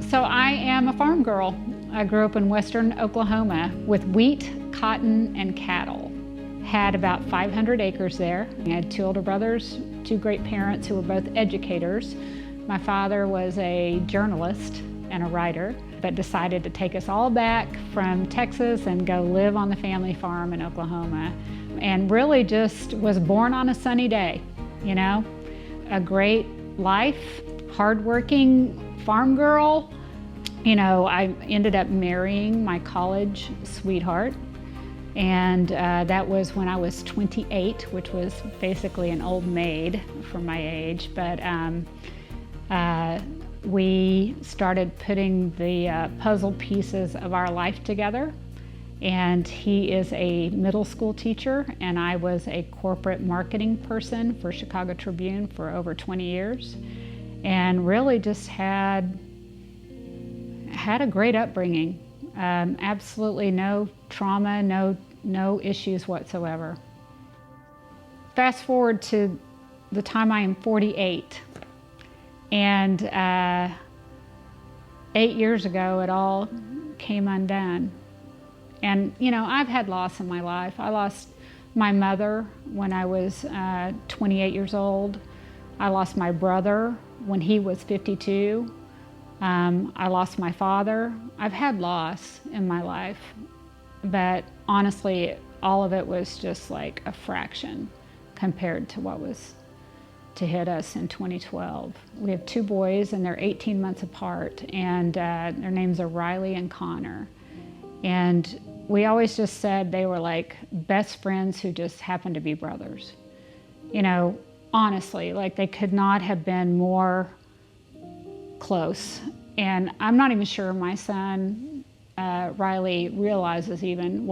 So I am a farm girl. I grew up in western Oklahoma with wheat, cotton, and cattle. Had about 500 acres there. I had two older brothers, two great parents who were both educators. My father was a journalist and a writer, but decided to take us all back from Texas and go live on the family farm in Oklahoma. And really just was born on a sunny day, you know? A great life, hardworking farm girl. You know, I ended up marrying my college sweetheart, and that was when I was 28, which was basically an old maid for my age. But we started putting the puzzle pieces of our life together. And he is a middle school teacher, and I was a corporate marketing person for Chicago Tribune for over 20 years. And really just had a great upbringing. Absolutely no trauma, no issues whatsoever. Fast forward to the time I am 48, and 8 years ago it all came undone. And you know, I've had loss in my life. I lost my mother when I was 28 years old. I lost my brother when he was 52. I lost my father. I've had loss in my life, but honestly, all of it was just like a fraction compared to what was to hit us in 2012. We have two boys, and they're 18 months apart, and their names are Riley and Connor. And we always just said they were like best friends who just happened to be brothers. You know, honestly, like they could not have been more close. And I'm not even sure my son, Riley, realizes even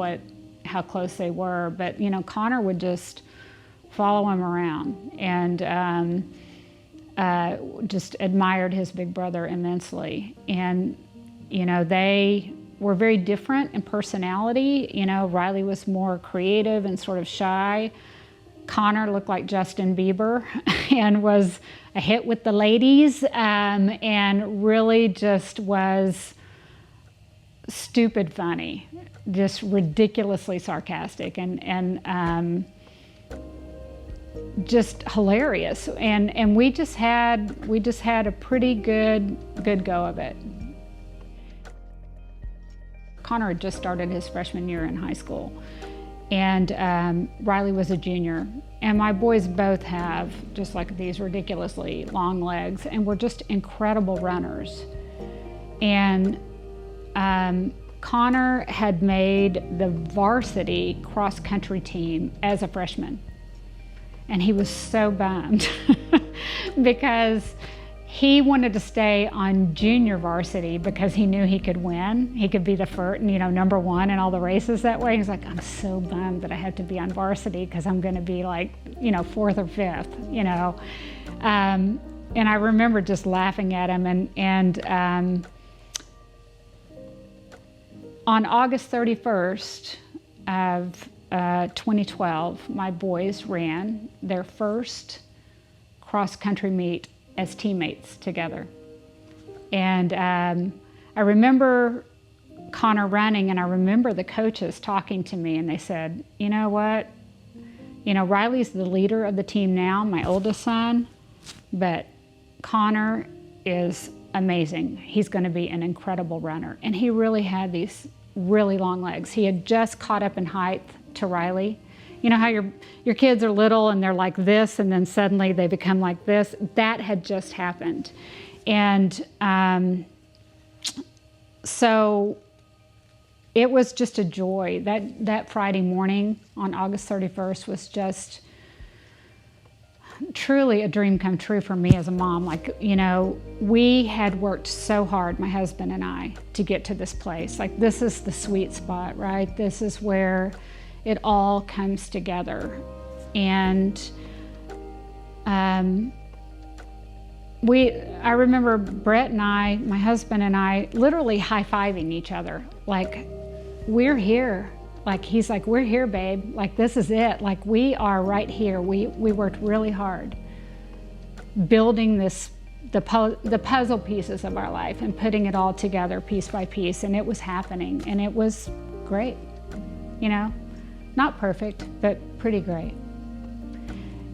how close they were. But, you know, Connor would just follow him around and just admired his big brother immensely. And, you know, they were very different in personality. You know, Riley was more creative and sort of shy. Connor looked like Justin Bieber and was a hit with the ladies, and really just was stupid funny, just ridiculously sarcastic and just hilarious. And we just had a pretty good go of it. Connor had just started his freshman year in high school, and Riley was a junior. And my boys both have just like these ridiculously long legs, and were just incredible runners. And Connor had made the varsity cross-country team as a freshman. And he was so bummed because he wanted to stay on junior varsity because he knew he could win. He could be the first, you know, number one in all the races that way. He's like, I'm so bummed that I have to be on varsity because I'm going to be like, you know, fourth or fifth, you know. And I remember just laughing at him. And on August 31st of 2012, my boys ran their first cross-country meet as teammates together. And I remember Connor running, and I remember the coaches talking to me, and they said, you know what? You know, Riley's the leader of the team now, my oldest son, but Connor is amazing. He's going to be an incredible runner. And he really had these really long legs. He had just caught up in height to Riley. You know how your kids are little and they're like this, and then suddenly they become like this? That had just happened. And so it was just a joy. That Friday morning on August 31st was just truly a dream come true for me as a mom. Like, you know, we had worked so hard, my husband and I, to get to this place. Like, this is the sweet spot, right? This is where it all comes together. And I remember Brett and I, my husband and I, literally high-fiving each other. Like, we're here. Like, he's like, we're here, babe. Like, this is it. Like, we are right here. We worked really hard building this the puzzle pieces of our life and putting it all together piece by piece. And it was happening, and it was great. You know, not perfect, but pretty great.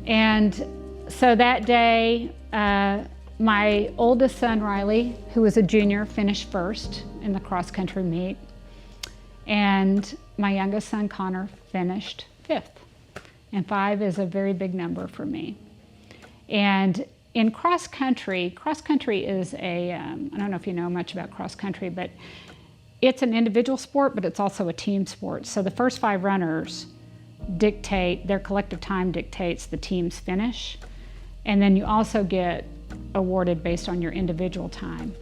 And so that day, my oldest son, Riley, who was a junior, finished first in the cross-country meet. And my youngest son, Connor, finished fifth. And 5 is a very big number for me. And in cross-country is a, I don't know if you know much about cross-country, but it's an individual sport, but it's also a team sport. So the first 5 runners dictate, their collective time dictates the team's finish. And then you also get awarded based on your individual time.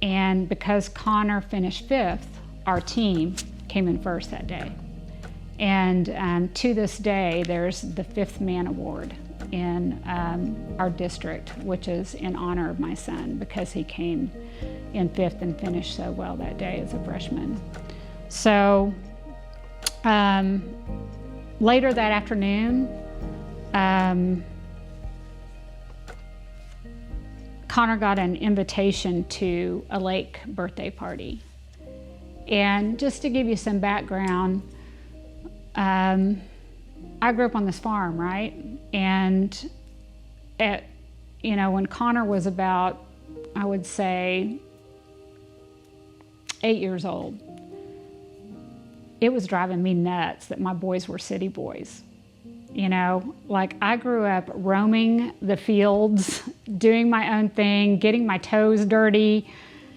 And because Connor finished 5th, our team came in first that day. And to this day, there's the 5th man award in our district, which is in honor of my son, because he came in 5th and finished so well that day as a freshman. So later that afternoon, Connor got an invitation to a lake birthday party. And just to give you some background, I grew up on this farm, right? And when Connor was about, I would say, 8 years old, it was driving me nuts that my boys were city boys. You know, like I grew up roaming the fields, doing my own thing, getting my toes dirty.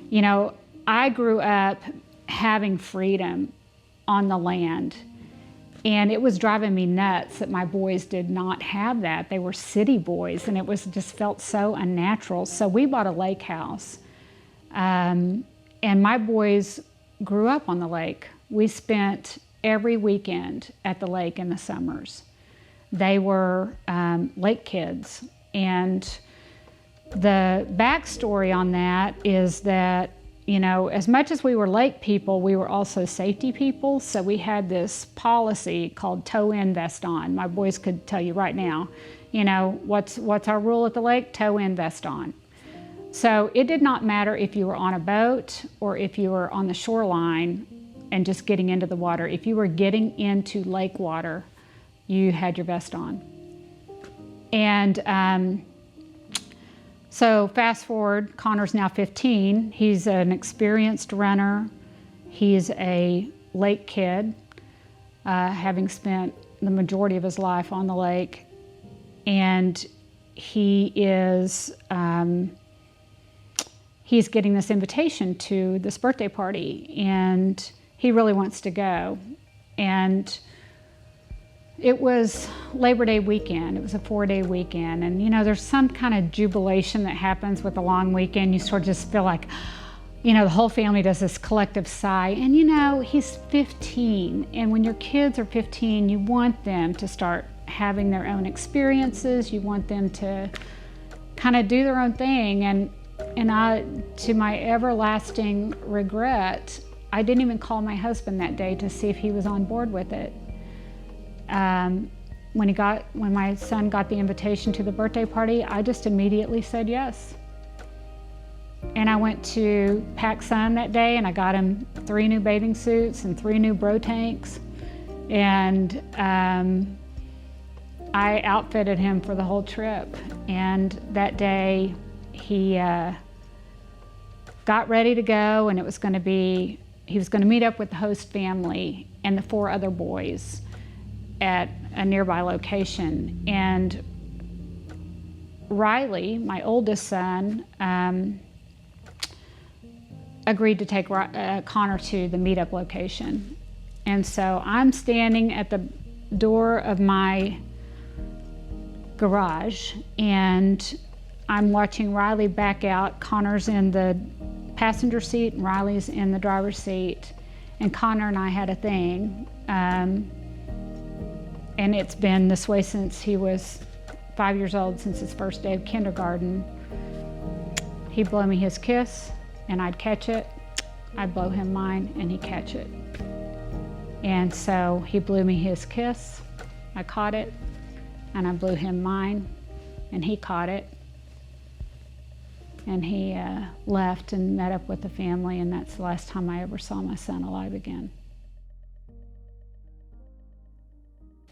You know, I grew up having freedom on the land. And it was driving me nuts that my boys did not have that. They were city boys, and it was just felt so unnatural. So we bought a lake house. And my boys grew up on the lake. We spent every weekend at the lake in the summers. They were lake kids. And the backstory on that is that, you know, as much as we were lake people, we were also safety people. So we had this policy called toe in, vest on. My boys could tell you right now, you know, what's our rule at the lake? Toe in, vest on. So it did not matter if you were on a boat or if you were on the shoreline and just getting into the water. If you were getting into lake water, you had your vest on. And so fast forward, Connor's now 15. He's an experienced runner. He's a lake kid, having spent the majority of his life on the lake. And he is, he's getting this invitation to this birthday party, and he really wants to go. And it was Labor Day weekend. It was a 4-day weekend. And, you know, there's some kind of jubilation that happens with a long weekend. You sort of just feel like, you know, the whole family does this collective sigh. And, you know, he's 15. And when your kids are 15, you want them to start having their own experiences. You want them to kind of do their own thing. And I, to my everlasting regret, I didn't even call my husband that day to see if he was on board with it. When my son got the invitation to the birthday party, I just immediately said yes. And I went to PacSun that day, and I got him 3 new bathing suits and 3 new bro tanks. And I outfitted him for the whole trip. And that day, he got ready to go, and he was going to meet up with the host family and the 4 other boys at a nearby location. And Riley, my oldest son, agreed to take Connor to the meetup location. And so I'm standing at the door of my garage, and I'm watching Riley back out. Connor's in the passenger seat and Riley's in the driver's seat. And Connor and I had a thing. And it's been this way since he was 5 years old, since his first day of kindergarten. He'd blow me his kiss, and I'd catch it. I'd blow him mine, and he'd catch it. And so he blew me his kiss, I caught it, and I blew him mine, and he caught it. And he left and met up with the family, and that's the last time I ever saw my son alive again.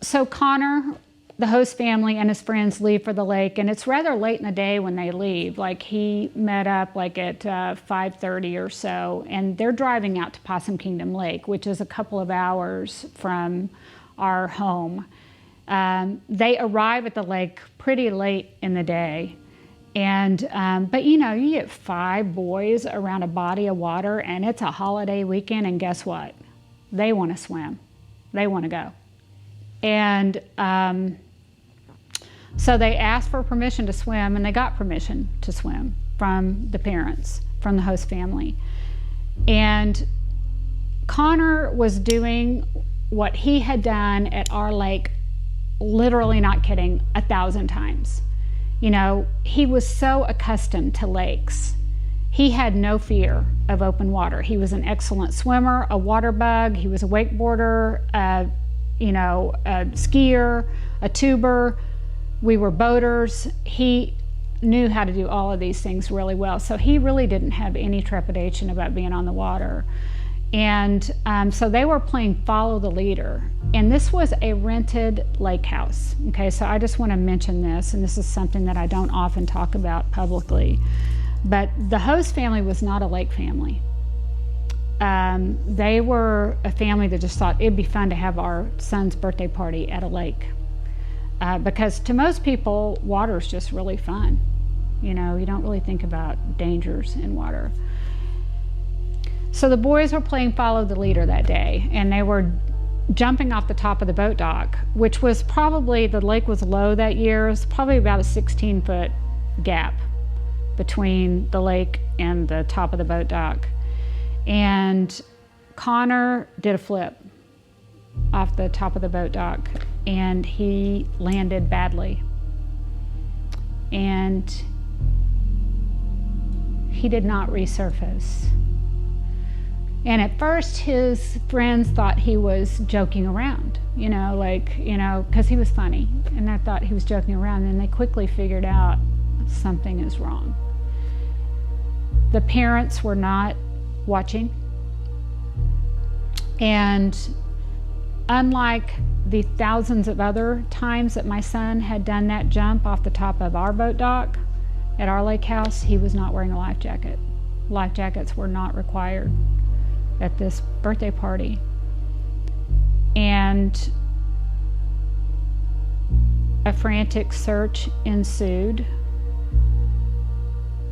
So Connor, the host family, and his friends leave for the lake, and it's rather late in the day when they leave. Like, he met up like at 5:30 or so, and they're driving out to Possum Kingdom Lake, which is a couple of hours from our home. They arrive at the lake pretty late in the day. And, but you know, you get 5 boys around a body of water, and it's a holiday weekend, and guess what? They want to swim. They want to go. And so they asked for permission to swim, and they got permission to swim from the parents, from the host family. And Connor was doing what he had done at our lake, literally not kidding, 1,000 times. You know, he was so accustomed to lakes. He had no fear of open water. He was an excellent swimmer, a water bug. He was a wakeboarder, a skier, a tuber. We were boaters. He knew how to do all of these things really well. So he really didn't have any trepidation about being on the water. And so they were playing follow the leader. And this was a rented lake house. Okay, so I just want to mention this, and this is something that I don't often talk about publicly. But the host family was not a lake family. They were a family that just thought it'd be fun to have our son's birthday party at a lake. Because to most people, water's just really fun. You know, you don't really think about dangers in water. So the boys were playing follow the leader that day, and they were jumping off the top of the boat dock, which was probably, the lake was low that year. It was probably about a 16-foot gap between the lake and the top of the boat dock. And Connor did a flip off the top of the boat dock, and he landed badly. And he did not resurface. And at first his friends thought he was joking around, because he was funny. And I thought he was joking around, and they quickly figured out something is wrong. The parents were not watching. And unlike the thousands of other times that my son had done that jump off the top of our boat dock at our lake house, he was not wearing a life jacket. Life jackets were not required at this birthday party. And a frantic search ensued,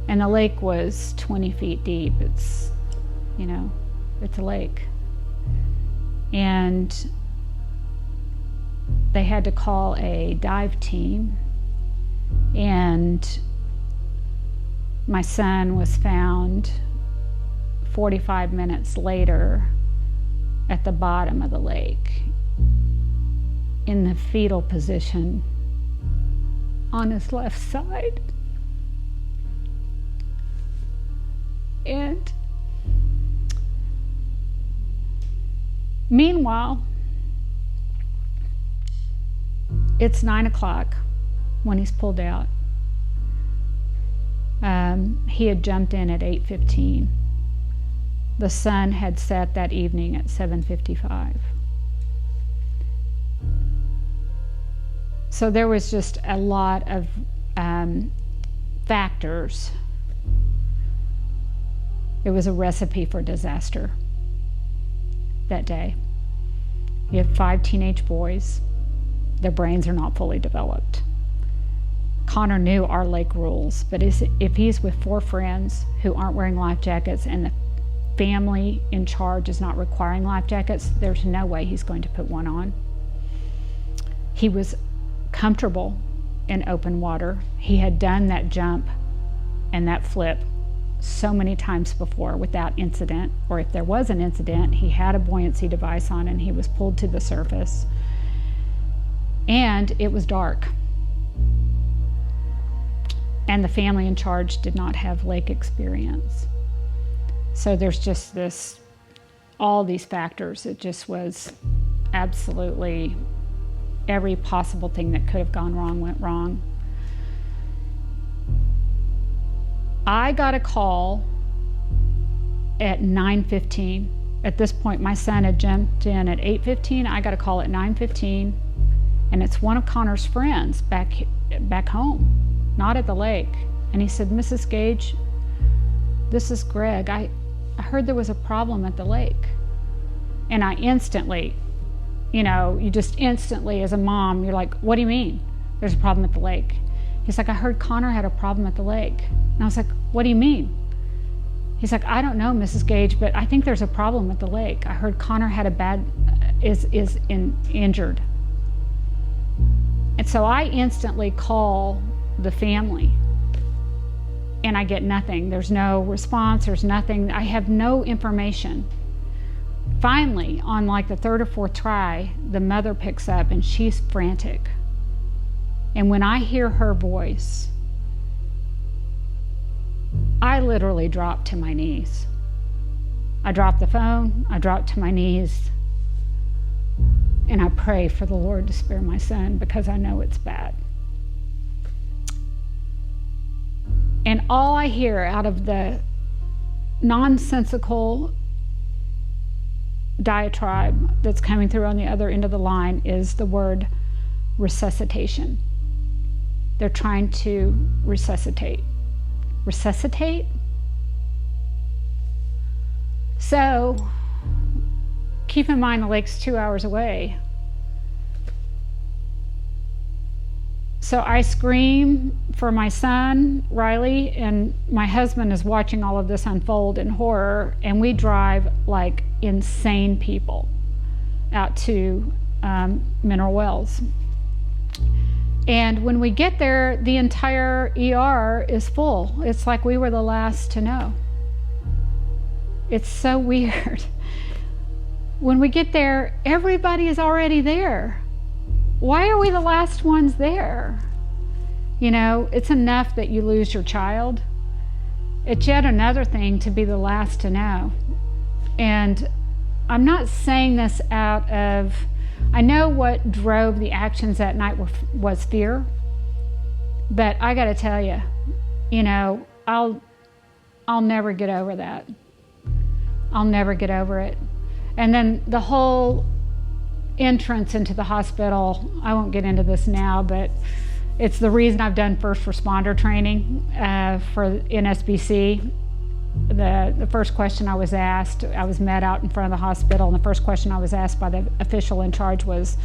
and the lake was 20 feet deep. It's a lake. And they had to call a dive team, and my son was found 45 minutes later at the bottom of the lake in the fetal position on his left side. And meanwhile, it's 9 o'clock when he's pulled out. He had jumped in at 8:15. The sun had set that evening at 7:55. So there was just a lot of factors. It was a recipe for disaster that day. You have 5 teenage boys. Their brains are not fully developed. Connor knew our lake rules, but if he's with 4 friends who aren't wearing life jackets and the family in charge is not requiring life jackets, there's no way he's going to put one on. He was comfortable in open water. He had done that jump and that flip so many times before without incident, or if there was an incident, he had a buoyancy device on and he was pulled to the surface. And it was dark. And the family in charge did not have lake experience. So there's just all these factors. It just was absolutely every possible thing that could have gone wrong went wrong. I got a call at 9:15. At this point, my son had jumped in at 8:15. I got a call at 9:15, and it's one of Connor's friends back home, not at the lake. And he said, "Mrs. Gage, this is Greg. I heard there was a problem at the lake." And I instantly, you just instantly as a mom, you're like, "What do you mean there's a problem at the lake?" He's like, "I heard Connor had a problem at the lake." And I was like, "What do you mean?" He's like, "I don't know, Mrs. Gage, but I think there's a problem at the lake. I heard Connor had injured." And so I instantly call the family, and I get nothing. There's no response. There's nothing. I have no information. Finally, on like the third or fourth try, the mother picks up, and she's frantic. And when I hear her voice, I literally dropped to my knees. I dropped the phone, I dropped to my knees, and I pray for the Lord to spare my son, because I know it's bad. And all I hear out of the nonsensical diatribe that's coming through on the other end of the line is the word resuscitation. They're trying to resuscitate. Resuscitate? So, keep in mind the lake's 2 hours away. So I scream for my son, Riley, and my husband is watching all of this unfold in horror, and we drive like insane people out to Mineral Wells. And when we get there, the entire ER is full. It's like we were the last to know. It's so weird. When we get there, everybody is already there. Why are we the last ones there? It's enough that you lose your child. It's yet another thing to be the last to know. And I'm not saying this out of, I know what drove the actions that night was fear, but I got to tell you, I'll never get over that. I'll never get over it. And then the whole entrance into the hospital, I won't get into this now, but it's the reason I've done first responder training for NSBC. The first question I was asked, I was met out in front of the hospital, and the first question I was asked by the official in charge was,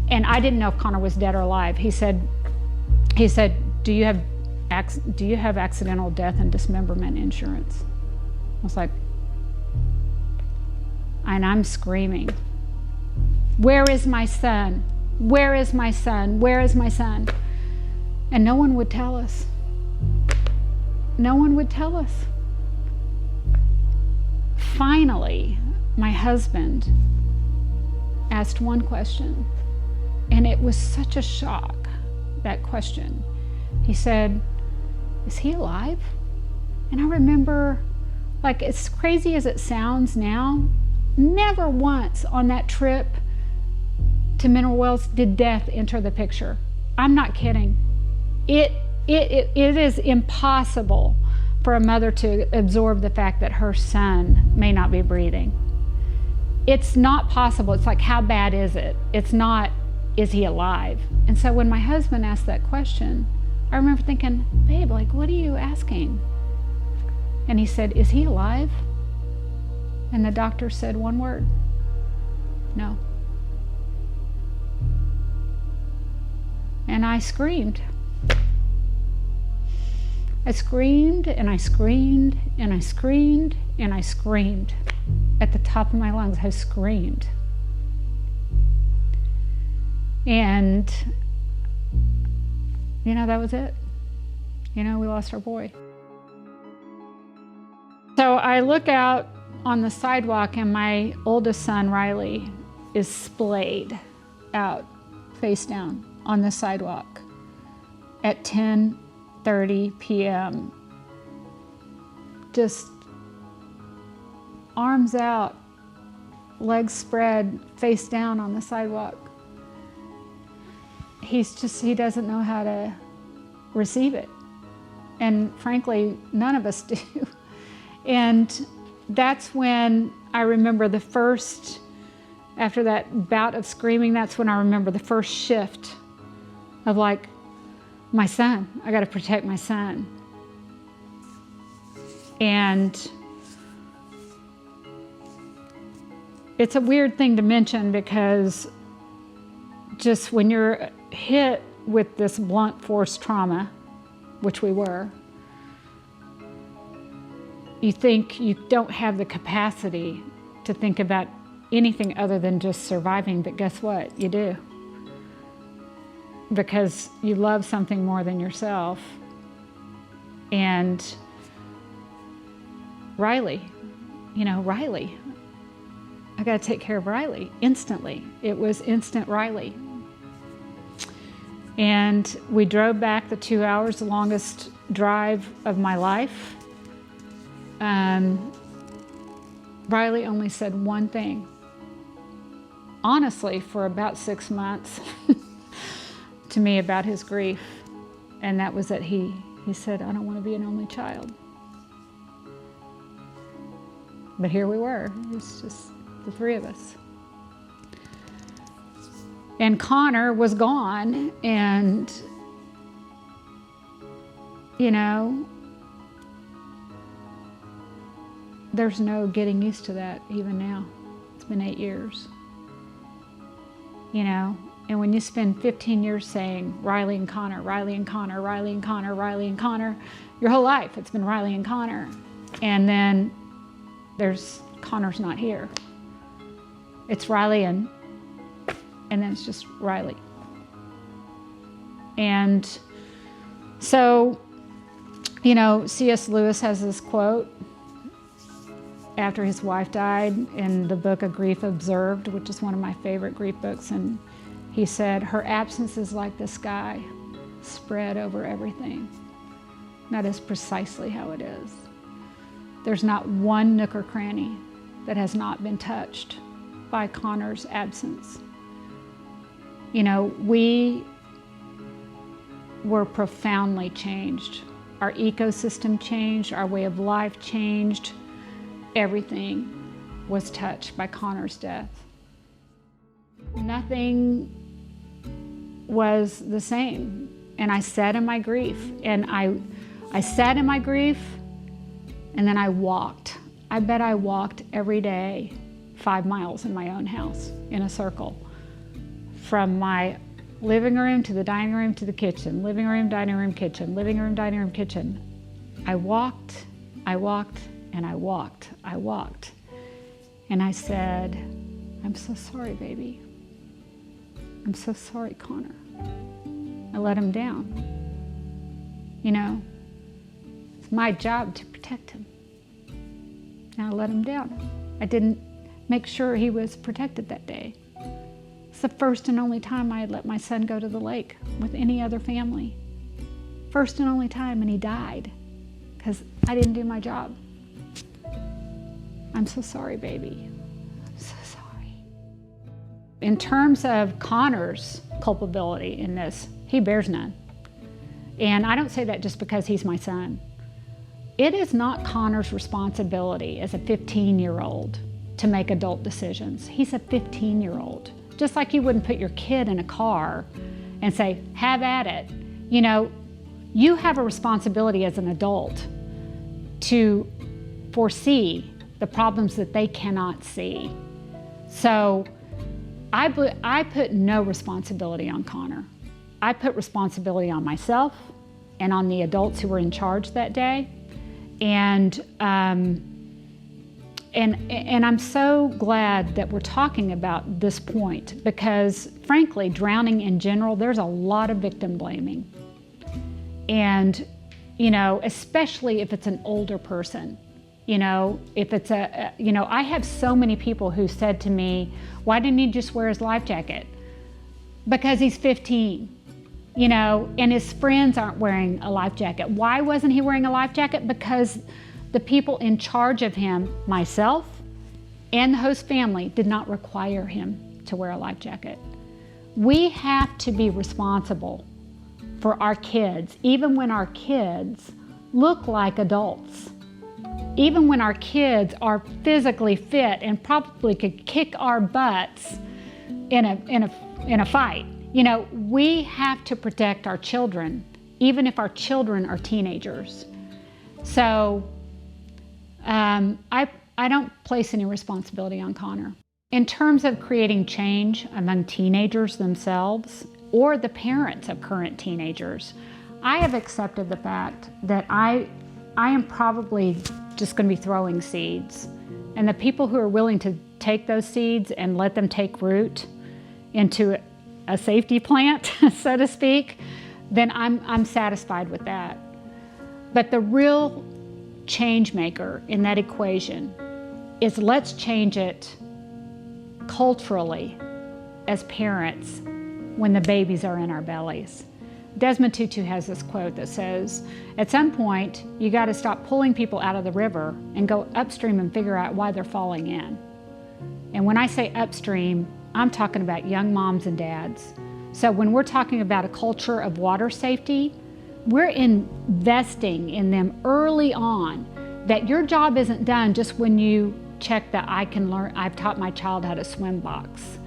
and I didn't know if Connor was dead or alive. He said, do you have accidental death and dismemberment insurance? I was like, and I'm screaming, where is my son? Where is my son? Where is my son? And no one would tell us. No one would tell us. Finally, my husband asked one question, and it was such a shock, that question. He said, is he alive? And I remember, like, as crazy as it sounds now, never once on that trip to Mineral Wells did death enter the picture. I'm not kidding. It is impossible for a mother to absorb the fact that her son may not be breathing. It's not possible. It's like, how bad is it? It's not, is he alive? And so when my husband asked that question, I remember thinking, babe, like, what are you asking? And he said, is he alive? And the doctor said one word, no. And I screamed. I screamed and I screamed and I screamed and I screamed. At the top of my lungs, I screamed. And, that was it. We lost our boy. So I look out on the sidewalk, and my oldest son, Riley, is splayed out, face down, on the sidewalk at 10:30 p.m. Just arms out, legs spread, face down on the sidewalk. He doesn't know how to receive it. And frankly, none of us do. And that's when I remember after that bout of screaming, that's when I remember the first shift of like, my son, I gotta protect my son. And it's a weird thing to mention because just when you're hit with this blunt force trauma, which we were, you think you don't have the capacity to think about anything other than just surviving, but guess what? You do. Because you love something more than yourself. And Riley, I got to take care of Riley instantly. It was instant Riley. And we drove back the 2 hours, the longest drive of my life. Riley only said one thing, honestly, for about 6 months to me about his grief. And that was that he said, I don't want to be an only child. But here we were. It was just the three of us. And Connor was gone, and, there's no getting used to that even now. It's been 8 years. And when you spend 15 years saying Riley and Connor, Riley and Connor, Riley and Connor, Riley and Connor, your whole life it's been Riley and Connor. And then Connor's not here. It's Riley and then it's just Riley. And so, C.S. Lewis has this quote after his wife died in the book A Grief Observed, which is one of my favorite grief books, and he said, her absence is like the sky spread over everything. That is precisely how it is. There's not one nook or cranny that has not been touched by Connor's absence. We were profoundly changed. Our ecosystem changed, our way of life changed. Everything was touched by Connor's death. Nothing was the same. And I sat in my grief, and I sat in my grief, and then I walked. I bet I walked every day 5 miles in my own house in a circle, from my living room to the dining room to the kitchen, living room, dining room, kitchen, living room, dining room, kitchen. I walked, and I walked. And I said, I'm so sorry, baby. I'm so sorry, Connor. I let him down. It's my job to protect him. And I let him down. I didn't make sure he was protected that day. It's the first and only time I had let my son go to the lake with any other family. First and only time, and he died because I didn't do my job. I'm so sorry, baby. I'm so sorry. In terms of Connor's culpability in this, he bears none. And I don't say that just because he's my son. It is not Connor's responsibility as a 15-year-old to make adult decisions. He's a 15-year-old. Just like you wouldn't put your kid in a car and say, have at it. You have a responsibility as an adult to foresee the problems that they cannot see. So I put no responsibility on Connor. I put responsibility on myself and on the adults who were in charge that day. And I'm so glad that we're talking about this point, because frankly, drowning in general, there's a lot of victim blaming. And, especially if it's an older person, if it's I have so many people who said to me, why didn't he just wear his life jacket? Because he's 15. And his friends aren't wearing a life jacket. Why wasn't he wearing a life jacket? Because the people in charge of him, myself and the host family, did not require him to wear a life jacket. We have to be responsible for our kids, even when our kids look like adults. Even when our kids are physically fit and probably could kick our butts in a fight. You know, we have to protect our children, even if our children are teenagers. So I don't place any responsibility on Connor. In terms of creating change among teenagers themselves or the parents of current teenagers, I have accepted the fact that I am probably just going to be throwing seeds. And the people who are willing to take those seeds and let them take root into a safety plant, so to speak, then I'm satisfied with that. But the real change maker in that equation is let's change it culturally as parents when the babies are in our bellies. Desmond Tutu has this quote that says, at some point, you got to stop pulling people out of the river and go upstream and figure out why they're falling in. And when I say upstream, I'm talking about young moms and dads. So when we're talking about a culture of water safety, we're investing in them early on, that your job isn't done just when you check the I've taught my child how to swim box.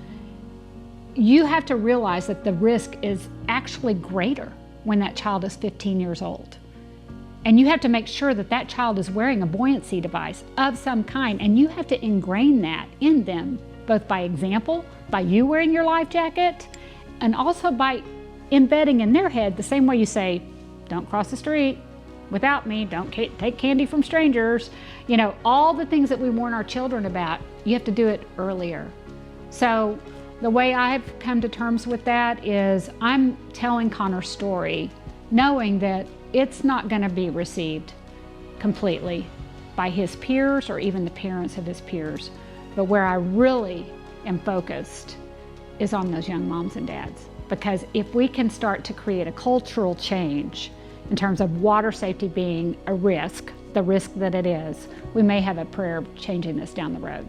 You have to realize that the risk is actually greater when that child is 15 years old. And you have to make sure that that child is wearing a buoyancy device of some kind, and you have to ingrain that in them, both by example, by you wearing your life jacket, and also by embedding in their head the same way you say, don't cross the street without me, don't take candy from strangers. You know, all the things that we warn our children about, you have to do it earlier. So the way I've come to terms with that is I'm telling Connor's story knowing that it's not going to be received completely by his peers or even the parents of his peers. But where I really am focused is on those young moms and dads. Because if we can start to create a cultural change in terms of water safety being a risk, the risk that it is, we may have a prayer of changing this down the road.